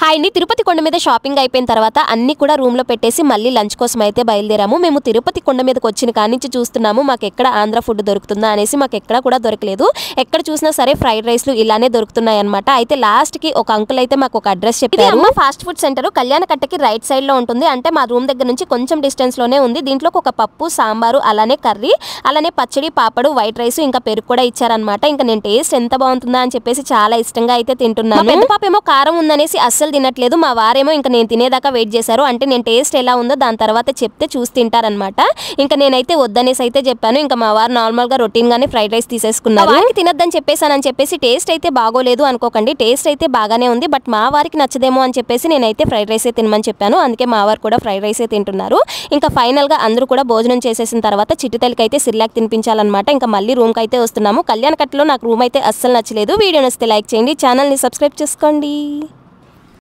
Hi అండి, తిరుపతి కొండ మీద షాపింగ్ అయిపోయిన తర్వాత అన్ని కూడా రూమ్ లో పెట్టేసి మళ్ళీ లంచ్ కోసం అయితే బయలుదేరాము. మేము తిరుపతి కొండ మీదకి వచ్చిన కానించి చూస్తున్నాము మాకు ఎక్కడ ఆంధ్ర ఫుడ్ దొరుకుతుందా అనేసి. మాకు ఎక్కడ కూడా దొరకలేదు. ఎక్కడ చూసినా సరే ఫ్రైడ్ రైస్లు ఇలానే దొరుకుతున్నాయి అనమాట. అయితే లాస్ట్ కి ఒక అంకుల్ అయితే మాకు ఒక అడ్రస్ చెప్పారు. ఫాస్ట్ ఫుడ్ సెంటర్ కళ్యాణకట్టకి రైట్ సైడ్ లో ఉంటుంది. అంటే మా రూమ్ దగ్గర నుంచి కొంచెం డిస్టెన్స్ లోనే ఉంది. దీంట్లో ఒక పప్పు, సాంబారు, అలానే కర్రీ, అలానే పచ్చడి, పాపడు, వైట్ రైస్, ఇంకా పెరుగు కూడా ఇచ్చారనమాట. ఇంకా నేను టేస్ట్ ఎంత బాగుంటుందా అని చెప్పేసి చాలా ఇష్టంగా అయితే తింటున్నాను. పెద్ద పాప ఏమో కారం ఉందనేసి అస్సలు తినట్లేదు. మా వారేమో ఇంకా నేను తినేదాకా వెయిట్ చేశారు. అంటే నేను టేస్ట్ ఎలా ఉందో దాని తర్వాత చెప్తే చూసి తింటారనమాట. ఇంకా నేనైతే వద్దనేసి అయితే చెప్పాను. ఇంకా మా వారు నార్మల్ గా రొటీన్ గానే ఫ్రైడ్ రైస్ తీసేసుకున్నారు. వారికి తినొద్దని చెప్పేసి టేస్ట్ అయితే బాగోలేదు అనుకోకండి, టేస్ట్ అయితే బాగానే ఉంది. బట్ మా వారికి నచ్చదేమో అని చెప్పేసి నేనైతే ఫ్రైడ్ రైస్ తినమని చెప్పాను. అందుకే మా వారు కూడా ఫ్రైడ్ రైస్ తింటున్నారు. ఇంకా ఫైనల్ గా అందరూ కూడా భోజనం చేసేసిన తర్వాత చిట్టుతల్లికి అయితే సిర్లాక్ తినిపించాలన్నమాట. ఇంకా మళ్ళీ రూమ్ కి అయితే వస్తున్నాము. కళ్యాణకట్టలో నాకు రూమ్ అయితే అస్సలు నచ్చలేదు. వీడియో నచ్చితే లైక్ చేయండి, ఛానల్ ని సబ్స్క్రైబ్ చేసుకోండి.